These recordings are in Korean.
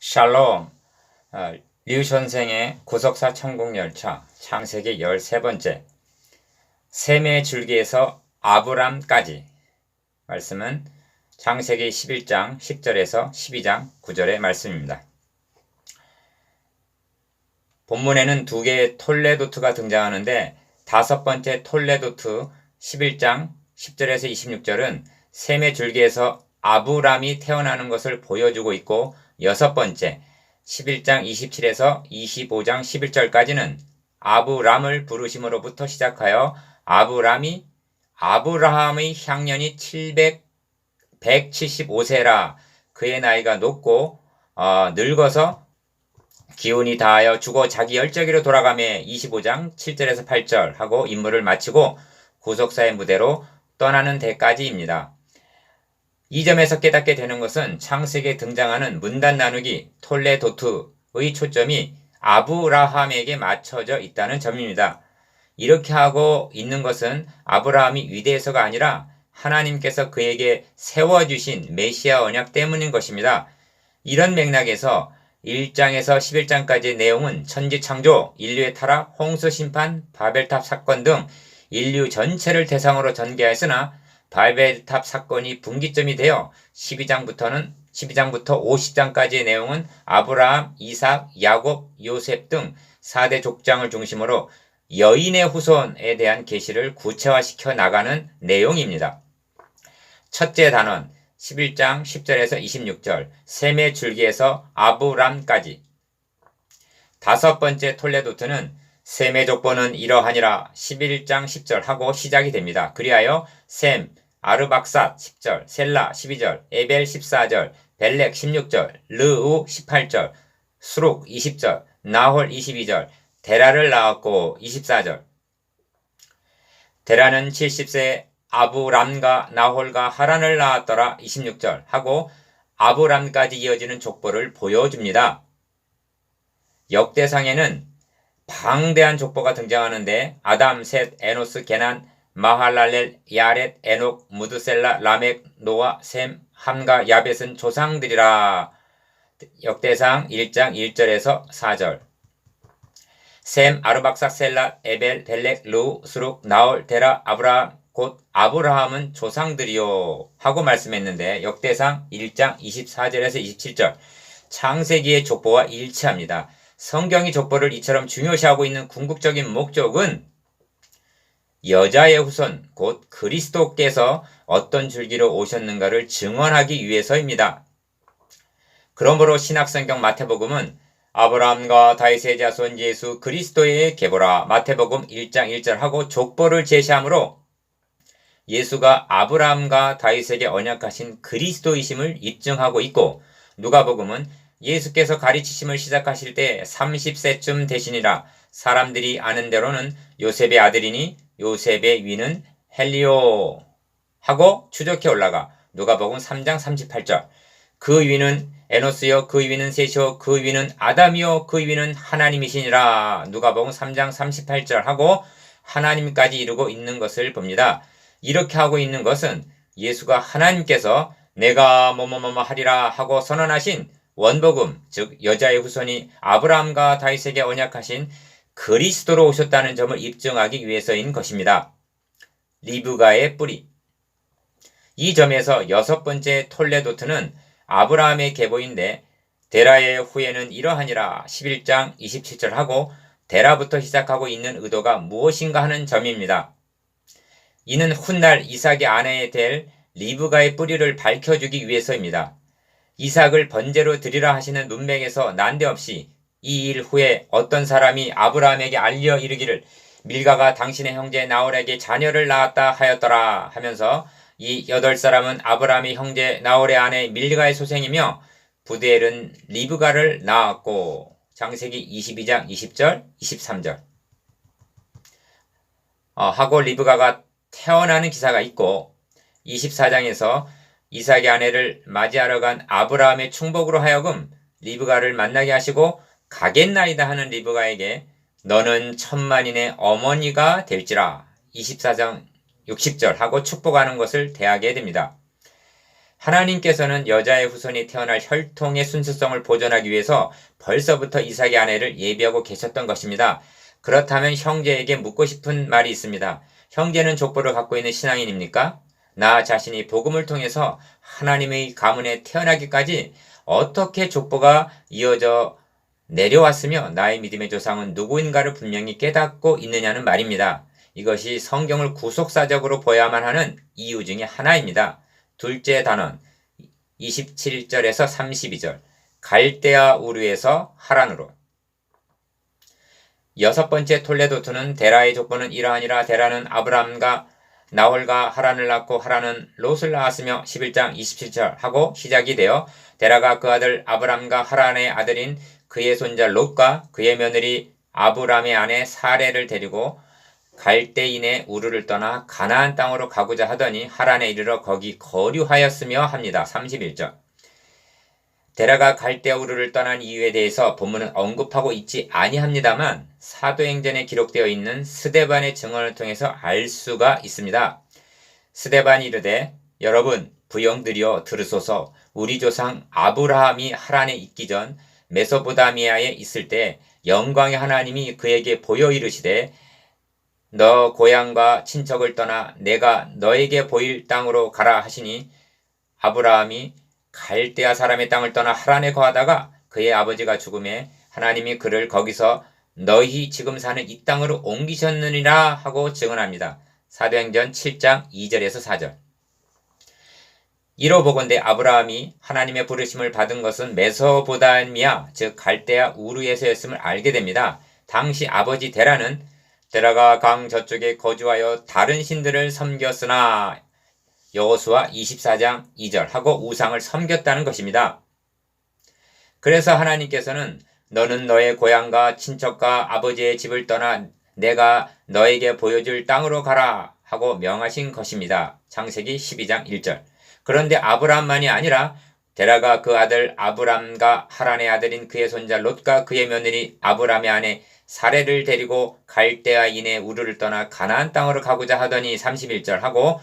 샬롬. 류 선생의 구속사 천국열차 창세기 13번째 셈의 줄기에서 아브람까지 말씀은 창세기 11장 10절에서 12장 9절의 말씀입니다. 본문에는 두 개의 톨레도트가 등장하는데 다섯 번째 톨레도트 11장 10절에서 26절은 셈의 줄기에서 아브람이 태어나는 것을 보여주고 있고, 여섯 번째 11장 27에서 25장 11절까지는 아브람을 부르심으로부터 시작하여 아브라함의 향년이 175세라 그의 나이가 높고 늙어서 기운이 다하여 죽어 자기 열저기로 돌아가며 25장 7절에서 8절 하고 임무를 마치고 구속사의 무대로 떠나는 데까지입니다. 이 점에서 깨닫게 되는 것은 창세기에 등장하는 문단 나누기 톨레도트의 초점이 아브라함에게 맞춰져 있다는 점입니다. 이렇게 하고 있는 것은 아브라함이 위대해서가 아니라 하나님께서 그에게 세워주신 메시아 언약 때문인 것입니다. 이런 맥락에서 1장에서 11장까지의 내용은 천지창조, 인류의 타락, 홍수심판, 바벨탑 사건 등 인류 전체를 대상으로 전개하였으나 바벨탑 사건이 분기점이 되어 12장부터 50장까지의 내용은 아브라함, 이삭, 야곱, 요셉 등 4대 족장을 중심으로 여인의 후손에 대한 계시를 구체화시켜 나가는 내용입니다. 첫째 단원 11장 10절에서 26절 셈의 줄기에서 아브람까지. 다섯 번째 톨레도트는 셈의 족보는 이러하니라 11장 10절 하고 시작이 됩니다. 그리하여 셈, 아르박삿 10절, 셀라 12절, 에벨 14절, 벨렉 16절, 르우 18절, 수룩 20절, 나홀 22절, 데라를 낳았고 24절. 데라는 70세 아브람과 나홀과 하란을 낳았더라 26절 하고 아브람까지 이어지는 족보를 보여줍니다. 역대상에는 방대한 족보가 등장하는데 아담, 셋, 에노스, 게난, 마할랄렐, 야렛, 에녹, 무드셀라, 라멕, 노아, 셈, 함과 야벳은 조상들이라. 역대상 1장 1절에서 4절. 셈, 아르박삭, 셀라, 에벨, 벨렉, 루, 수룩, 나올, 데라, 아브라함, 곧 아브라함은 조상들이요 하고 말씀했는데 역대상 1장 24절에서 27절 창세기의 족보와 일치합니다. 성경이 족보를 이처럼 중요시하고 있는 궁극적인 목적은 여자의 후손 곧 그리스도께서 어떤 줄기로 오셨는가를 증언하기 위해서입니다. 그러므로 신약성경 마태복음은 아브라함과 다윗의 자손 예수 그리스도의 계보라 마태복음 1장 1절 하고 족보를 제시하므로 예수가 아브라함과 다윗에게 언약하신 그리스도이심을 입증하고 있고, 누가복음은 예수께서 가르치심을 시작하실 때 30세쯤 되시니라. 사람들이 아는 대로는 요셉의 아들이니 요셉의 위는 헬리오 하고 추적해 올라가 누가복음 3장 38절 그 위는 에노스요 그 위는 셋이요 그 위는 아담이요 그 위는 하나님이시니라. 누가복음 3장 38절 하고 하나님까지 이루고 있는 것을 봅니다. 이렇게 하고 있는 것은 예수가 하나님께서 내가 뭐뭐뭐뭐 하리라 하고 선언하신 원복음, 즉 여자의 후손이 아브라함과 다윗에게 언약하신 그리스도로 오셨다는 점을 입증하기 위해서인 것입니다. 리브가의 뿌리. 이 점에서 여섯 번째 톨레도트는 아브라함의 계보인데 데라의 후예는 이러하니라 11장 27절 하고 데라부터 시작하고 있는 의도가 무엇인가 하는 점입니다. 이는 훗날 이삭의 아내에 될 리브가의 뿌리를 밝혀주기 위해서입니다. 이삭을 번제로 드리라 하시는 문맥에서 난데없이 이 일 후에 어떤 사람이 아브라함에게 알려 이르기를 밀가가 당신의 형제 나홀에게 자녀를 낳았다 하였더라 하면서 이 8사람은 아브라함의 형제 나홀의 아내 밀가의 소생이며 부드엘은 리브가를 낳았고 창세기 22장 20절 23절 하고 리브가가 태어나는 기사가 있고 24장에서 이삭의 아내를 맞이하러 간 아브라함의 충복으로 하여금 리브가를 만나게 하시고 가겠나이다 하는 리브가에게 너는 천만인의 어머니가 될지라 24장 60절 하고 축복하는 것을 대하게 됩니다. 하나님께서는 여자의 후손이 태어날 혈통의 순수성을 보존하기 위해서 벌써부터 이삭의 아내를 예비하고 계셨던 것입니다. 그렇다면 형제에게 묻고 싶은 말이 있습니다. 형제는 족보를 갖고 있는 신앙인입니까? 나 자신이 복음을 통해서 하나님의 가문에 태어나기까지 어떻게 족보가 이어져 내려왔으며 나의 믿음의 조상은 누구인가를 분명히 깨닫고 있느냐는 말입니다. 이것이 성경을 구속사적으로 보야만 하는 이유 중에 하나입니다. 둘째 단원 27절에서 32절 갈대아 우르에서 하란으로. 여섯 번째 톨레도트는 데라의 족보는 이러하니라. 데라는 아브람과 나홀과 하란을 낳고 하란은 롯을 낳았으며 11장 27절 하고 시작이 되어 데라가 그 아들 아브람과 하란의 아들인 그의 손자 롯과 그의 며느리 아브람의 아내 사레를 데리고 갈대인의 우르를 떠나 가나안 땅으로 가고자 하더니 하란에 이르러 거기 거류하였으며 합니다. 31절. 데라가 갈대아 우르를 떠난 이유에 대해서 본문은 언급하고 있지 아니합니다만 사도행전에 기록되어 있는 스데반의 증언을 통해서 알 수가 있습니다. 스데반이 이르되 여러분 부영들이여 들으소서. 우리 조상 아브라함이 하란에 있기 전 메소포다미아에 있을 때 영광의 하나님이 그에게 보여 이르시되 너 고향과 친척을 떠나 내가 너에게 보일 땅으로 가라 하시니 아브라함이 갈대아 사람의 땅을 떠나 하란에 거하다가 그의 아버지가 죽음에 하나님이 그를 거기서 너희 지금 사는 이 땅으로 옮기셨느니라 하고 증언합니다. 사도행전 7장 2절에서 4절. 이로 보건대 아브라함이 하나님의 부르심을 받은 것은 메소포다미아 즉 갈대아 우르에서였음을 알게 됩니다. 당시 아버지 데라는 데라가 강 저쪽에 거주하여 다른 신들을 섬겼으나 여호수아 24장 2절 하고 우상을 섬겼다는 것입니다. 그래서 하나님께서는 너는 너의 고향과 친척과 아버지의 집을 떠나 내가 너에게 보여줄 땅으로 가라 하고 명하신 것입니다. 창세기 12장 1절. 그런데 아브람만이 아니라 데라가 그 아들 아브람과 하란의 아들인 그의 손자 롯과 그의 며느리 아브람의 아내 사레를 데리고 갈대아인의 우르를 떠나 가나안 땅으로 가고자 하더니 31절 하고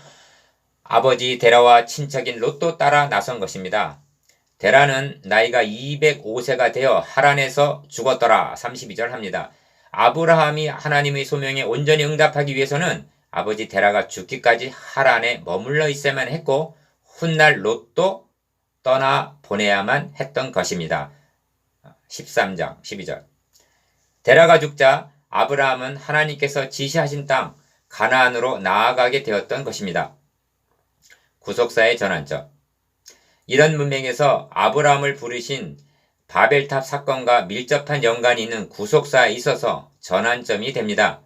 아버지 데라와 친척인 롯도 따라 나선 것입니다. 데라는 나이가 205세가 되어 하란에서 죽었더라. 32절 합니다. 아브라함이 하나님의 소명에 온전히 응답하기 위해서는 아버지 데라가 죽기까지 하란에 머물러 있어야만 했고 훗날 롯도 떠나 보내야만 했던 것입니다. 13장 12절. 데라가 죽자 아브라함은 하나님께서 지시하신 땅 가나안으로 나아가게 되었던 것입니다. 구속사의 전환점. 이런 문맥에서 아브라함을 부르신 바벨탑 사건과 밀접한 연관이 있는 구속사에 있어서 전환점이 됩니다.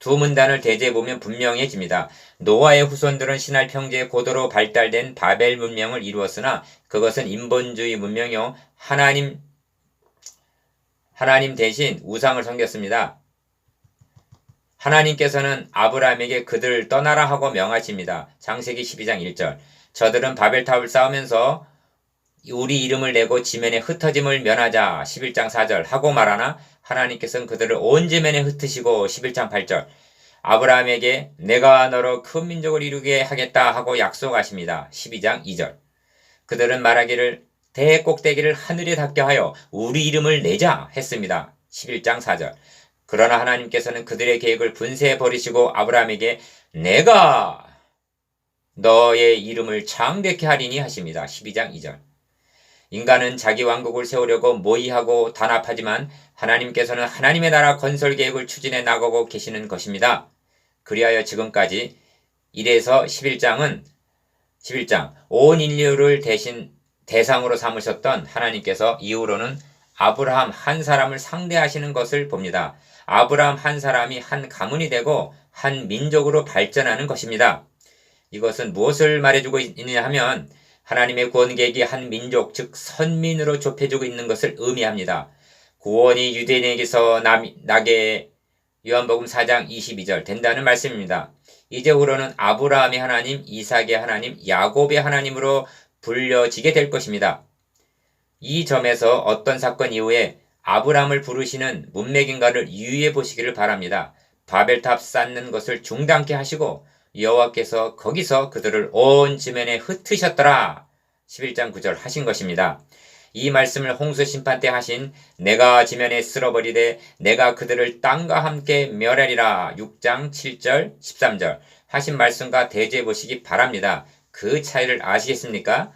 두 문단을 대조해보면 분명해집니다. 노아의 후손들은 신할 평지에 고도로 발달된 바벨 문명을 이루었으나 그것은 인본주의 문명이요 하나님 대신 우상을 섬겼습니다. 하나님께서는 아브라함에게 그들을 떠나라 하고 명하십니다. 창세기 12장 1절. 저들은 바벨탑을 쌓으면서 우리 이름을 내고 지면에 흩어짐을 면하자 11장 4절 하고 말하나 하나님께서는 그들을 온 지면에 흩으시고 11장 8절 아브라함에게 내가 너로 큰 민족을 이루게 하겠다 하고 약속하십니다. 12장 2절. 그들은 말하기를 대꼭대기를 하늘에 닿게 하여 우리 이름을 내자 했습니다. 11장 4절. 그러나 하나님께서는 그들의 계획을 분쇄해 버리시고 아브라함에게 내가 너의 이름을 창대케 하리니 하십니다. 12장 2절. 인간은 자기 왕국을 세우려고 모의하고 단합하지만 하나님께서는 하나님의 나라 건설 계획을 추진해 나가고 계시는 것입니다. 그리하여 지금까지 1에서 11장 온 인류를 대상으로 삼으셨던 하나님께서 이후로는 아브라함 한 사람을 상대하시는 것을 봅니다. 아브라함 한 사람이 한 가문이 되고 한 민족으로 발전하는 것입니다. 이것은 무엇을 말해주고 있느냐 하면 하나님의 구원 계획이 한 민족 즉 선민으로 좁혀지고 있는 것을 의미합니다. 구원이 유대인에게서 나게 요한복음 4장 22절 된다는 말씀입니다. 이제후로는 아브라함의 하나님, 이삭의 하나님, 야곱의 하나님으로 불려지게 될 것입니다. 이 점에서 어떤 사건 이후에 아브라함을 부르시는 문맥인가를 유의해 보시기를 바랍니다. 바벨탑 쌓는 것을 중단케 하시고 여호와께서 거기서 그들을 온 지면에 흩으셨더라. 11장 9절 하신 것입니다. 이 말씀을 홍수 심판 때 하신 내가 지면에 쓸어버리되 내가 그들을 땅과 함께 멸하리라 6장 7절 13절 하신 말씀과 대조해 보시기 바랍니다. 그 차이를 아시겠습니까?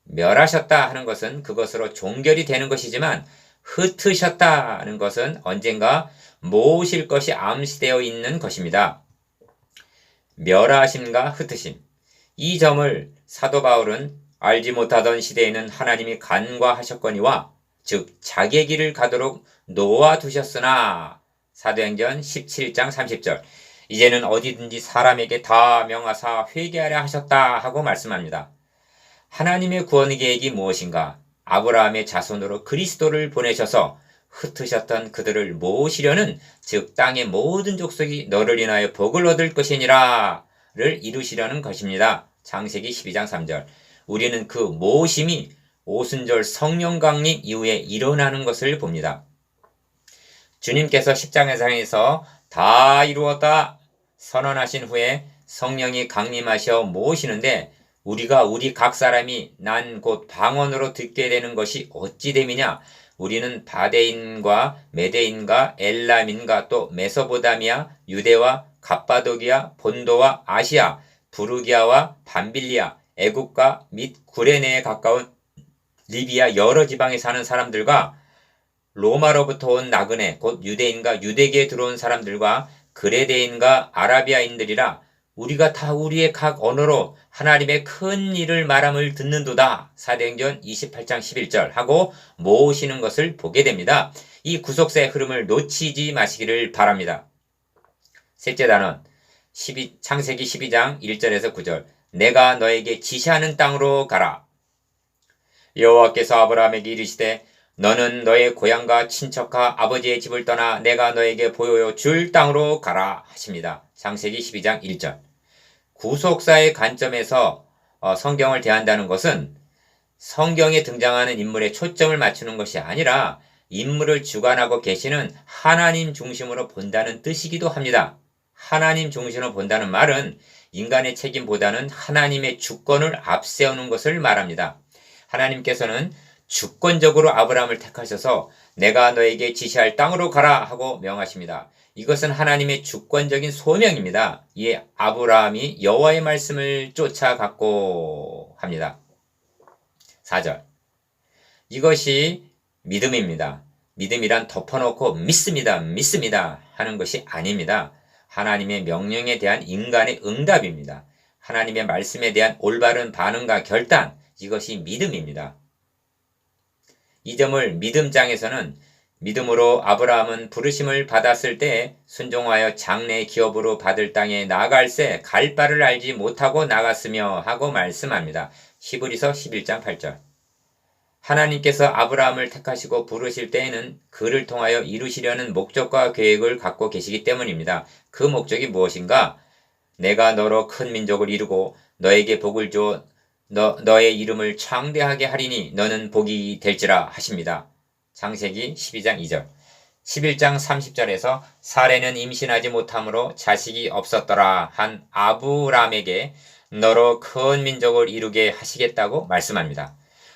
멸하셨다 하는 것은 그것으로 종결이 되는 것이지만 흩으셨다 하는 것은 언젠가 모으실 것이 암시되어 있는 것입니다. 멸하심과 흩으심. 이 점을 사도 바울은 알지 못하던 시대에는 하나님이 간과하셨거니와 즉 자기의 길을 가도록 놓아두셨으나 사도행전 17장 30절 이제는 어디든지 사람에게 다 명하사 회개하려 하셨다 하고 말씀합니다. 하나님의 구원 계획이 무엇인가? 아브라함의 자손으로 그리스도를 보내셔서 흩으셨던 그들을 모으시려는 즉 땅의 모든 족속이 너를 인하여 복을 얻을 것이니라 를 이루시려는 것입니다. 창세기 12장 3절 우리는 그 모으심이 오순절 성령 강림 이후에 일어나는 것을 봅니다. 주님께서 십자가상에서 다 이루었다 선언하신 후에 성령이 강림하셔 모으시는데 우리가 우리 각 사람이 난 곧 방언으로 듣게 되는 것이 어찌 됨이냐? 우리는 바데인과 메데인과 엘람인과 또 메소보다미아, 유대와 갑바도기아, 본도와 아시아, 부르기아와 밤빌리아, 애국과 및 구레네에 가까운 리비아 여러 지방에 사는 사람들과 로마로부터 온 나그네 곧 유대인과 유대계에 들어온 사람들과 그레데인과 아라비아인들이라 우리가 다 우리의 각 언어로 하나님의 큰 일을 말함을 듣는도다. 사도행전 28장 11절 하고 모으시는 것을 보게 됩니다. 이 구속사의 흐름을 놓치지 마시기를 바랍니다. 셋째 단원 창세기 12장 1절에서 9절 내가 너에게 지시하는 땅으로 가라. 여호와께서 아브라함에게 이르시되 너는 너의 고향과 친척과 아버지의 집을 떠나 내가 너에게 보여 줄 땅으로 가라 하십니다. 창세기 12장 1절 구속사의 관점에서 성경을 대한다는 것은 성경에 등장하는 인물에 초점을 맞추는 것이 아니라 인물을 주관하고 계시는 하나님 중심으로 본다는 뜻이기도 합니다. 하나님 중심으로 본다는 말은 인간의 책임보다는 하나님의 주권을 앞세우는 것을 말합니다. 하나님께서는 주권적으로 아브라함을 택하셔서 내가 너에게 지시할 땅으로 가라 하고 명하십니다. 이것은 하나님의 주권적인 소명입니다. 이에 아브라함이 여호와의 말씀을 쫓아갔고 합니다. 4절 이것이 믿음입니다. 믿음이란 덮어놓고 믿습니다 하는 것이 아닙니다. 하나님의 명령에 대한 인간의 응답입니다. 하나님의 말씀에 대한 올바른 반응과 결단 이것이 믿음입니다. 이 점을 믿음장에서는 믿음으로 아브라함은 부르심을 받았을 때 순종하여 장래 기업으로 받을 땅에 나아갈새 갈 바를 알지 못하고 나갔으며 하고 말씀합니다. 히브리서 11장 8절 하나님께서 아브라함을 택하시고 부르실 때에는 그를 통하여 이루시려는 목적과 계획을 갖고 계시기 때문입니다. 그 목적이 무엇인가? 내가 너로 큰 민족을 이루고 너에게 복을 줘 너의 이름을 창대하게 하리니 너는 복이 될지라 하십니다. 창세기 12장 2절 11장 30절에서 사레는 임신하지 못함으로 자식이 없었더라 한 아브람에게 너로 큰 민족을 이루게 하시겠다고 말씀합니다.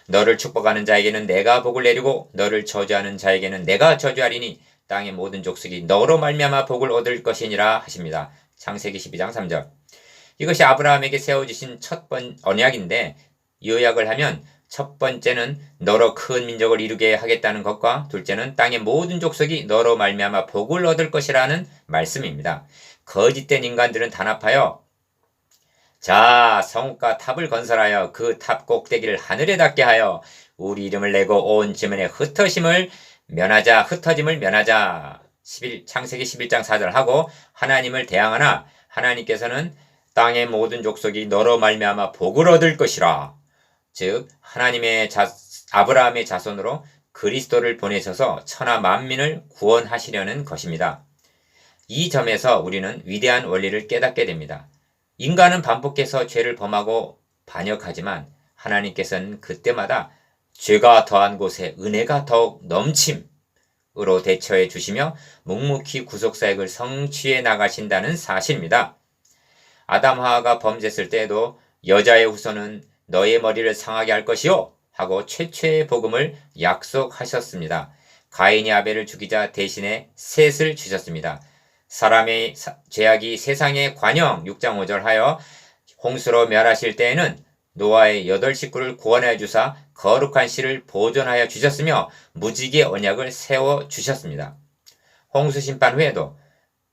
너를 축복하는 자에게는 내가 복을 내리고 너를 저주하는 자에게는 내가 저주하리니 땅의 모든 족속이 너로 말미암아 복을 얻을 것이니라 하십니다. 창세기 12장 3절 이것이 아브라함에게 세워주신 첫 번 언약인데 요약을 하면 첫 번째는 너로 큰 민족을 이루게 하겠다는 것과 둘째는 땅의 모든 족속이 너로 말미암아 복을 얻을 것이라는 말씀입니다. 거짓된 인간들은 단합하여 자 성읍과 탑을 건설하여 그 탑 꼭대기를 하늘에 닿게 하여 우리 이름을 내고 온 지면에 흩어짐을 면하자 창세기 11장 4절 하고 하나님을 대항하나 하나님께서는 땅의 모든 족속이 너로 말미암아 복을 얻을 것이라 즉 하나님의 아브라함의 자손으로 그리스도를 보내셔서 천하 만민을 구원하시려는 것입니다. 이 점에서 우리는 위대한 원리를 깨닫게 됩니다. 인간은 반복해서 죄를 범하고 반역하지만 하나님께서는 그때마다 죄가 더한 곳에 은혜가 더욱 넘침으로 대처해 주시며 묵묵히 구속사역을 성취해 나가신다는 사실입니다. 아담 하와가 범죄했을 때에도 여자의 후손은 너의 머리를 상하게 할 것이요 하고 최초의 복음을 약속하셨습니다. 가인이 아벨을 죽이자 대신에 셋을 주셨습니다. 사람의 죄악이 세상의 관영 6장 5절 하여 홍수로 멸하실 때에는 노아의 8식구를 구원하여 주사 거룩한 씨를 보존하여 주셨으며 무지개 언약을 세워 주셨습니다. 홍수 심판 후에도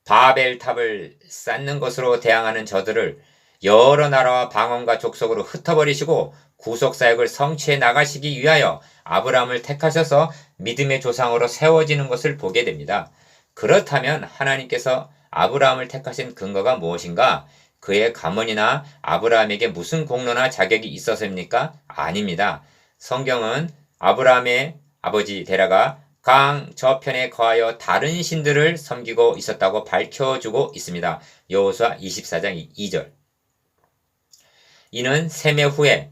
바벨탑을 쌓는 것으로 대항하는 저들을 여러 나라와 방언과 족속으로 흩어버리시고 구속사역을 성취해 나가시기 위하여 아브라함을 택하셔서 믿음의 조상으로 세워지는 것을 보게 됩니다. 그렇다면 하나님께서 아브라함을 택하신 근거가 무엇인가? 그의 가문이나 아브라함에게 무슨 공로나 자격이 있어서입니까? 아닙니다. 성경은 아브라함의 아버지 데라가 강 저편에 거하여 다른 신들을 섬기고 있었다고 밝혀주고 있습니다. 여호수아 24장 2절. 이는 세매 후에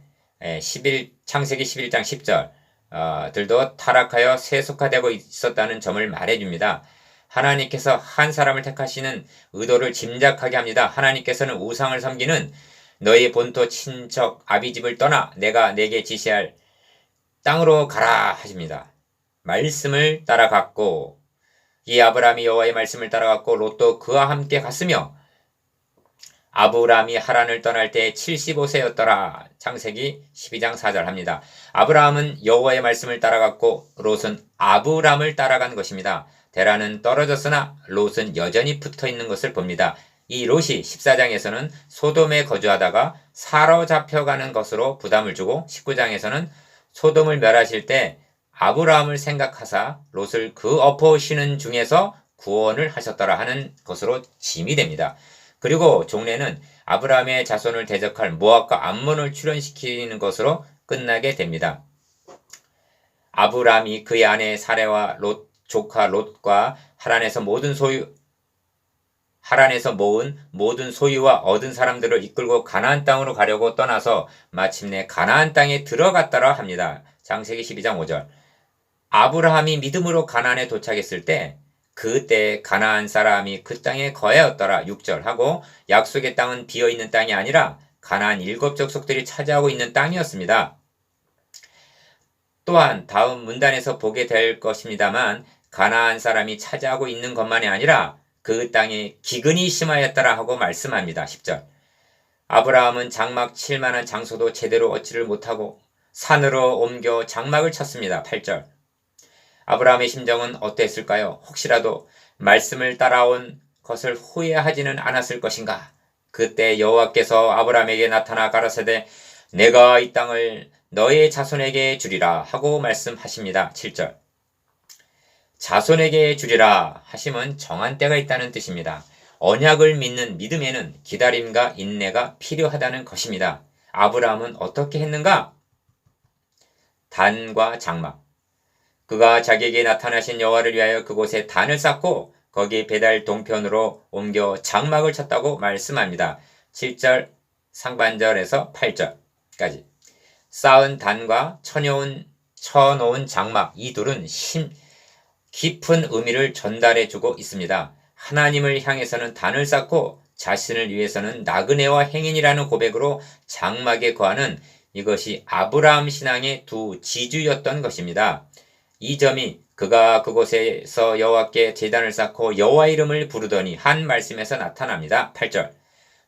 창세기 11장 10절 들도 타락하여 세속화되고 있었다는 점을 말해줍니다. 하나님께서 한 사람을 택하시는 의도를 짐작하게 합니다. 하나님께서는 우상을 섬기는 너희 본토 친척 아비집을 떠나 내가 내게 지시할 땅으로 가라 하십니다. 말씀을 따라갔고 이 아브라함이 여호와의 말씀을 따라갔고 롯도 그와 함께 갔으며 아브라함이 하란을 떠날 때 75세였더라. 창세기 12장 4절 합니다. 아브라함은 여호와의 말씀을 따라갔고 롯은 아브람을 따라간 것입니다. 데라는 떨어졌으나 롯은 여전히 붙어있는 것을 봅니다. 이 롯이 14장에서는 소돔에 거주하다가 사로잡혀가는 것으로 부담을 주고 19장에서는 소돔을 멸하실 때 아브라함을 생각하사 롯을 그 엎어오시는 중에서 구원을 하셨더라 하는 것으로 짐이 됩니다. 그리고 종례는 아브라함의 자손을 대적할 모압과 암몬을 출현시키는 것으로 끝나게 됩니다. 아브라함이 그의 아내 사레와 롯 조카 롯과 하란에서 모은 모든 소유와 얻은 사람들을 이끌고 가나안 땅으로 가려고 떠나서 마침내 가나안 땅에 들어갔더라 합니다. 창세기 12장 5절. 아브라함이 믿음으로 가나안에 도착했을 때 그때 가나안 사람이 그 땅에 거하였더라 6절 하고 약속의 땅은 비어있는 땅이 아니라 가나안 7족속들이 차지하고 있는 땅이었습니다. 또한 다음 문단에서 보게 될 것입니다만 가나안 사람이 차지하고 있는 것만이 아니라 그 땅에 기근이 심하였더라 하고 말씀합니다. 10절. 아브라함은 장막 칠 만한 장소도 제대로 얻지를 못하고 산으로 옮겨 장막을 쳤습니다. 8절. 아브라함의 심정은 어땠을까요? 혹시라도 말씀을 따라온 것을 후회하지는 않았을 것인가? 그때 여호와께서 아브라함에게 나타나 가라사대 내가 이 땅을 너의 자손에게 주리라 하고 말씀하십니다. 7절. 자손에게 주리라 하심은 정한 때가 있다는 뜻입니다. 언약을 믿는 믿음에는 기다림과 인내가 필요하다는 것입니다. 아브라함은 어떻게 했는가? 단과 장막. 그가 자기에게 나타나신 여호와를 위하여 그곳에 단을 쌓고 거기 배달 동편으로 옮겨 장막을 쳤다고 말씀합니다. 7절 상반절에서 8절까지. 쌓은 단과 쳐놓은 장막 이 둘은 깊은 의미를 전달해주고 있습니다. 하나님을 향해서는 단을 쌓고 자신을 위해서는 나그네와 행인이라는 고백으로 장막에 거하는 이것이 아브라함 신앙의 두 지주였던 것입니다. 이 점이 그가 그곳에서 여호와께 제단을 쌓고 여호와 이름을 부르더니 한 말씀에서 나타납니다. 8절.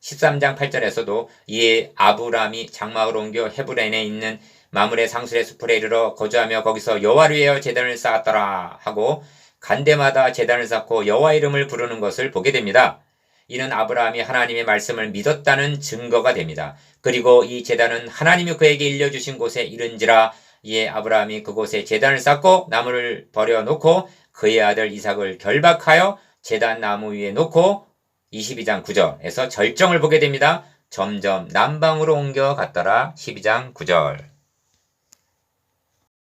13장 8절에서도 이에 아브라함이 장막을 옮겨 헤브론에 있는 마므레 상술의 숲에 이르러 거주하며 거기서 여호와를 위하여 제단을 쌓았더라 하고 간데마다 제단을 쌓고 여호와 이름을 부르는 것을 보게 됩니다. 이는 아브라함이 하나님의 말씀을 믿었다는 증거가 됩니다. 그리고 이 제단은 하나님이 그에게 일려주신 곳에 이른지라 이에 아브라함이 그곳에 제단을 쌓고 나무를 버려놓고 그의 아들 이삭을 결박하여 제단 나무 위에 놓고 22장 9절에서 절정을 보게 됩니다. 점점 남방으로 옮겨갔더라 12장 9절.